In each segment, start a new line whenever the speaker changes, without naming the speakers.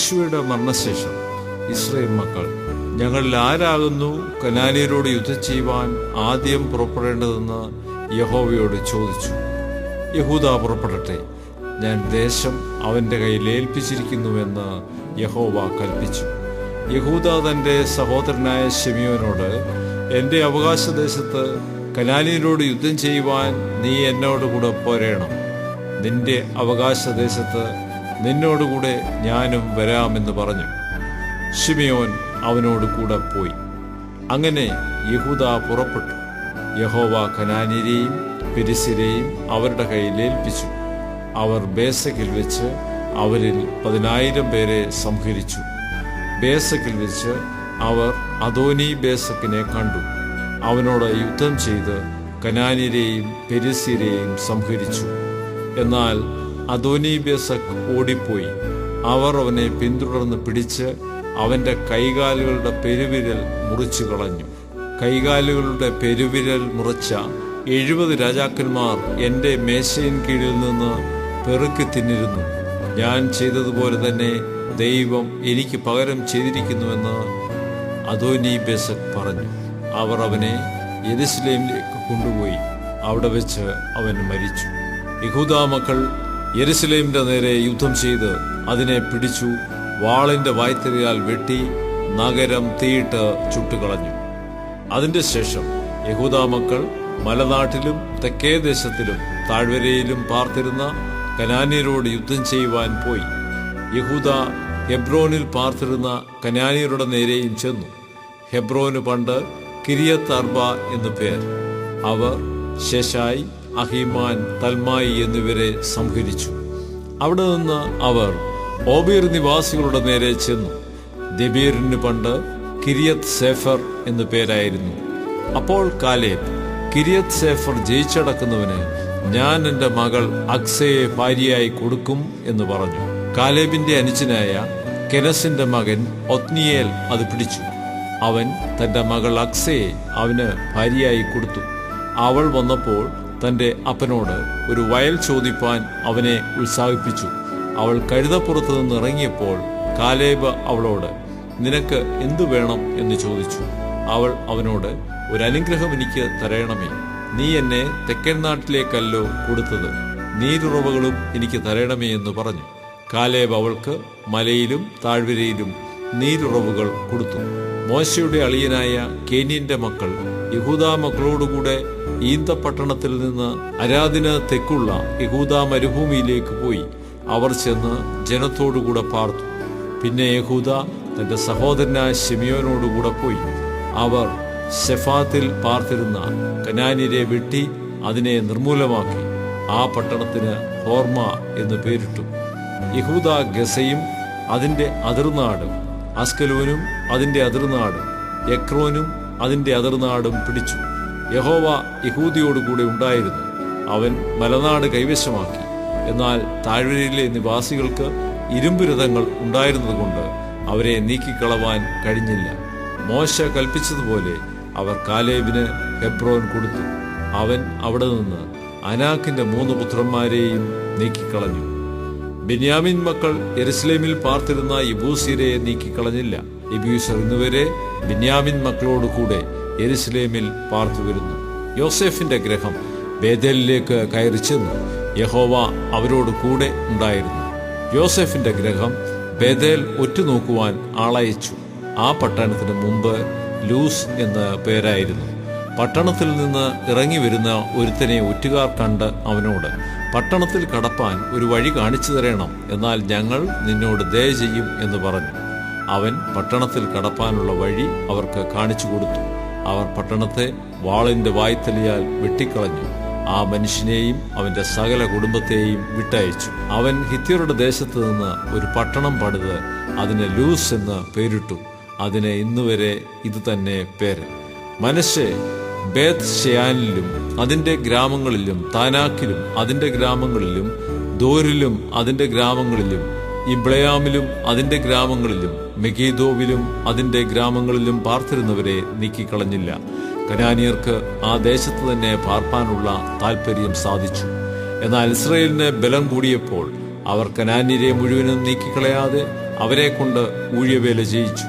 യോശുവയുടെ മരണശേഷം ഇസ്രായേൽ മക്കൾ, ഞങ്ങളിൽ ആരാകുന്നു കനാന്യരോട് യുദ്ധം ചെയ്യുവാൻ ആദ്യം പുറപ്പെടേണ്ടതെന്ന് യഹോവയോട് ചോദിച്ചു. യഹൂദ പുറപ്പെടട്ടെ, ഞാൻ ദേശം അവന്റെ കയ്യിൽ ഏൽപ്പിച്ചിരിക്കുന്നുവെന്ന് യഹോവ കൽപ്പിച്ചു. യഹൂദ തന്റെ സഹോദരനായ ശിമിയോനോട്, എന്റെ അവകാശദേശത്ത് കനാന്യരോട് യുദ്ധം ചെയ്യുവാൻ നീ എന്നോടുകൂടെ പോരേണം. നിന്റെ അവകാശദേശത്ത് നിന്നോടുകൂടെ ഞാനും വരാമെന്ന് പറഞ്ഞു. ശിമിയോൻ അവനോട് കൂടെ പോയി. അങ്ങനെ യഹൂദ പുറപ്പെട്ടു. യഹോവ കനാന്യരെയും പെരിസ്യരെയും അവരുടെ കയ്യിൽ ഏൽപ്പിച്ചു. അവർ ബേസക്കിൽ വെച്ച് അവരിൽ 10,000 പേരെ സംഹരിച്ചു. ബേസക്കിൽ വെച്ച് അവർ അദോനി ബേസക്കിനെ കണ്ടു. അവനോട് യുദ്ധം ചെയ്ത് കനാന്യരെയും പെരിസ്യരെയും സംഹരിച്ചു. എന്നാൽ അദോനി ബേസക്ക് ഓടിപ്പോയി. അവർ അവനെ പിന്തുടർന്ന് പിടിച്ച് അവന്റെ കൈകാലുകളുടെ പെരുവിരൽ മുറിച്ചു കളഞ്ഞു. കൈകാലുകളുടെ പെരുവിരൽ മുറിച്ച 70 രാജാക്കന്മാർ എന്റെ മേശയിൻ കീഴിൽ നിന്ന് പെറുക്കി തിന്നിരുന്നു. ഞാൻ ചെയ്തതുപോലെ തന്നെ ദൈവം എനിക്ക് പകരം ചെയ്തിരിക്കുന്നുവെന്ന് അദോനി ബേസക്ക് പറഞ്ഞു. അവർ അവനെ യെരുശലേമിലേക്ക് കൊണ്ടുപോയി. അവിടെ വെച്ച് അവൻ മരിച്ചു. യഹൂദാ മക്കൾ യെരുശലേമിന്റെ നേരെ യുദ്ധം ചെയ്ത് അതിനെ പിടിച്ചു. വാളിന്റെ വായ്ത്തലയാൽ വെട്ടി നഗരം തീയിട്ട് ചുട്ടുകളഞ്ഞു. അതിന്റെ ശേഷം യഹൂദാ മക്കൾ മലനാട്ടിലും തെക്കേ ദേശത്തിലും താഴ്വരയിലും പാർത്തിരുന്ന കനാന്യരോട് യുദ്ധം ചെയ്യുവാൻ പോയി. യഹൂദ ഹെബ്രോനിൽ പാർത്തിരുന്ന കനാന്യരുടെ നേരെയും ചെന്നു. ഹെബ്രോന് പണ്ട് കിര്യത്ത് അർബ എന്നു പേർ. അവർ ശെശായ്, അഹിമാൻ, തൽമായി എന്നിവരെ സംഹരിച്ചു. അവിടെ നിന്ന് അവർ ഓബീർ നിവാസികളുടെ നേരെ ചെന്നു. ദെബീറിന് പണ്ട് കിര്യത്ത് സേഫർ എന്നു പേരായിരുന്നു. അപ്പോൾ കാലേബ്, കിര്യത്ത് സേഫർ ജയിച്ചടക്കുന്നവന് ഞാൻ എന്റെ മകൾ അക്സയെ ഭാര്യയായി കൊടുക്കും എന്ന് പറഞ്ഞു. കാലേബിന്റെ അനുജനായ കെനസിന്റെ മകൻ ഒത്നിയേൽ അത് പിടിച്ചു. അവൻ തന്റെ മകൾ അക്സയെ അവന് ഭാര്യയായി കൊടുത്തു. അവൾ വന്നപ്പോൾ തന്റെ അപ്പനോട് ഒരു വയൽ ചോദിപ്പാൻ അവനെ ഉത്സാഹിപ്പിച്ചു. അവൾ കഴുതപ്പുറത്ത് നിന്ന് ഇറങ്ങിയപ്പോൾ കാലേബ് അവളോട്, നിനക്ക് എന്തു വേണം എന്ന് ചോദിച്ചു. അവൾ അവനോട്, ഒരു അനുഗ്രഹം എനിക്ക് തരയണമേ. നീ എന്നെ തെക്കൻ നാട്ടിലേക്കല്ലോ കൊടുത്തത്, നീരുറവകളും എനിക്ക് തരയണമേ എന്ന് പറഞ്ഞു. കാലേബ് അവൾക്ക് മലയിലും താഴ്വരയിലും നീരുറവുകൾ കൊടുത്തു. മോശയുടെ അളിയനായ കേന്യന്റെ മക്കൾ യഹൂദാ മക്കളോടുകൂടെ ഈന്തപ്പട്ടണത്തിൽ നിന്ന് അരാദിന് തെക്കുള്ള യഹൂദാ മരുഭൂമിയിലേക്ക് പോയി. അവർ ചെന്ന് ജനത്തോടുകൂടെ പാർത്തു. പിന്നെ യഹൂദ തന്റെ സഹോദരനായ ശിമിയോനോടുകൂടെ പോയി. അവർ സെഫാത്തിൽ പാർത്തിരുന്ന കനാന്യരെ വെട്ടി അതിനെ നിർമൂലമാക്കി. ആ പട്ടണത്തിന് ഹോർമ എന്ന് പേരിട്ടു. യഹൂദ ഗസയും അതിന്റെ അതിർനാടും, അസ്കലോനും അതിന്റെ അതിർനാടും, എക്രോനും അതിന്റെ അതിർനാടും പിടിച്ചു. യഹോവ യഹൂദിയോടുകൂടെ ഉണ്ടായിരുന്നു. അവൻ മലനാട് കൈവശമാക്കി. എന്നാൽ താഴ്വരയിലെ നിവാസികൾക്ക് ഇരുമ്പുരഥങ്ങൾ ഉണ്ടായിരുന്നതുകൊണ്ട് അവരെ നീക്കിക്കളവാൻ കഴിഞ്ഞില്ല. മോശ കൽപ്പിച്ചതുപോലെ അവർ കാലേബിന് ഹെബ്രോൻ കൊടുത്തു. അവൻ അവിടെ നിന്ന് അനാക്കിന്റെ 3 പുത്രന്മാരെയും നീക്കിക്കളഞ്ഞു. ബെന്യാമിൻ മക്കൾ യെരുശലേമിൽ പാർത്തിരുന്ന യെബൂസ്യരെ നീക്കിക്കളഞ്ഞില്ല. യെബൂസ്യർ ഇന്നുവരെ ബെന്യാമിൻ മക്കളോട് കൂടെ യെരുശലേമിൽ പാർത്തുവരുന്നു. യോസേഫിന്റെ ഗൃഹം ബേഥേലിലേക്ക് കയറി ചെന്നു. യഹോവ അവരോട് കൂടെ ഉണ്ടായിരുന്നു. യോസേഫിന്റെ ഗൃഹം ബേഥേൽ ഒറ്റുനോക്കുവാൻ ആളയച്ചു. ആ പട്ടണത്തിന് മുമ്പ് ലൂസ് എന്ന പേരായിരുന്നു. പട്ടണത്തിൽ നിന്ന് ഇറങ്ങി വരുന്ന ഒരുത്തനെ ഒറ്റുകാർ കണ്ട് അവനോട്, പട്ടണത്തിൽ കടപ്പാൻ ഒരു വഴി കാണിച്ചു തരണം, എന്നാൽ ഞങ്ങൾ നിന്നോട് ദയ ചെയ്യും എന്ന് പറഞ്ഞു. അവൻ പട്ടണത്തിൽ കടപ്പാനുള്ള വഴി അവർക്ക് കാണിച്ചു കൊടുത്തു. അവർ പട്ടണത്തെ വാളിന്റെ വായ്ത്തലയാൽ വെട്ടിക്കളഞ്ഞു. ആ മനുഷ്യനെയും അവന്റെ സകല കുടുംബത്തെയും വിട്ടയച്ചു. അവൻ ഹിത്യരുടെ ദേശത്ത് നിന്ന് ഒരു പട്ടണം പണിത് അതിന് ലൂസ് എന്ന് പേരിട്ടു. അതിന് ഇന്നുവരെ ഇത് തന്നെ പേര്. മനശ്ശെ ബേത്ത് ഷെയാനിലും അതിന്റെ ഗ്രാമങ്ങളിലും, താനാക്കിലും അതിന്റെ ഗ്രാമങ്ങളിലും, ദോരിലും അതിന്റെ ഗ്രാമങ്ങളിലും, ഇബ്ളയാമിലും അതിന്റെ ഗ്രാമങ്ങളിലും, മെഗീദോവിലും അതിന്റെ ഗ്രാമങ്ങളിലും പാർത്തിരുന്നവരെ നീക്കിക്കളഞ്ഞില്ല. കനാന്യർക്ക് ആ ദേശത്ത് തന്നെ പാർപ്പാനുള്ള താല്പര്യം സാധിച്ചു. എന്നാൽ ഇസ്രായേലിന് ബലം കൂടിയപ്പോൾ അവർ കനാന്യരെ മുഴുവനും നീക്കിക്കളയാതെ അവരെ കൊണ്ട് ഊഴിയവേല ചെയ്യിച്ചു.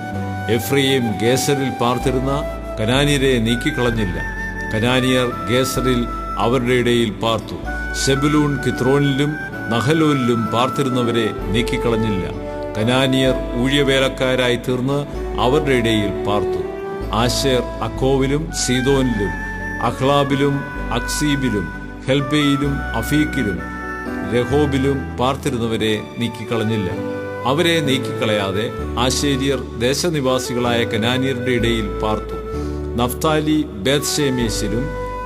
എഫ്രയീം ഗേസറിൽ പാർത്തിരുന്ന കനാന്യരെ നീക്കിക്കളഞ്ഞില്ല. കനാനിയർ ഗേസറിൽ അവരുടെ ഇടയിൽ പാർത്തു. സെബുലൂൺ കിത്രോനിലും നഹലോലിലും പാർത്തിരുന്നവരെ നീക്കിക്കളഞ്ഞില്ല. കനാനിയർ ഊഴിയവേലക്കാരായി തീർന്ന് അവരുടെ ഇടയിൽ പാർത്തു. ആശേർ അക്കോവിലും സീദോനിലും അഹ്ലാബിലും അക്സീബിലും ഹെൽബയിലും അഫീക്കിലും രഹോബിലും പാർത്തിരുന്നവരെ നീക്കിക്കളഞ്ഞില്ല. അവരെ നീക്കിക്കളയാതെ ആശേര്യർ ദേശനിവാസികളായ കനാന്യരുടെ ഇടയിൽ പാർത്തു. നഫ്താലി ബേത്ത്ശേമേശിലും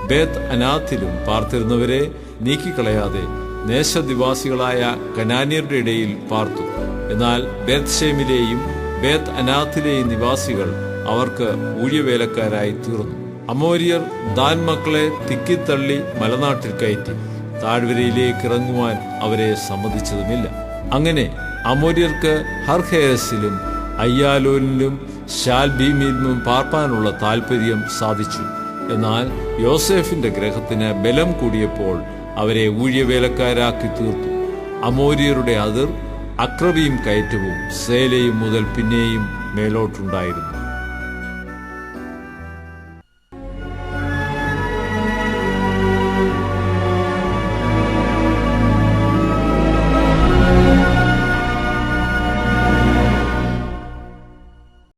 ബേത്ത് അനാത്തിലും പാർത്തിരുന്നവരെ നീക്കിക്കളയാതെ ദേശനിവാസികളായ കനാന്യരുടെ ഇടയിൽ പാർത്തു. എന്നാൽ ബേത്ത്ശേമിലെയും ബേത്ത് അനാത്തിലെയും നിവാസികൾ അവർക്ക് ഊഴിയവേലക്കാരായി തീർന്നു. അമോര്യർ ദാൻ മക്കളെ തിക്കിത്തള്ളി മലനാട്ടിൽ കയറ്റി. താഴ്വരയിലേക്ക് ഇറങ്ങുവാൻ അവരെ സമ്മതിച്ചതുമില്ല. അങ്ങനെ അമോര്യർക്ക് ഹർഹേസിലും അയ്യാലോനിലും ശാൽബീമിലും പാർപ്പാനുള്ള താല്പര്യം സാധിച്ചു. എന്നാൽ യോസേഫിന്റെ ഗ്രഹത്തിന് ബലം കൂടിയപ്പോൾ അവരെ ഊഴിയവേലക്കാരാക്കി തീർത്തു. അമോര്യരുടെ അതിർ അക്രബീം കയറ്റവും സേലയും മുതൽ പിന്നെയും മേലോട്ടുണ്ടായിരുന്നു.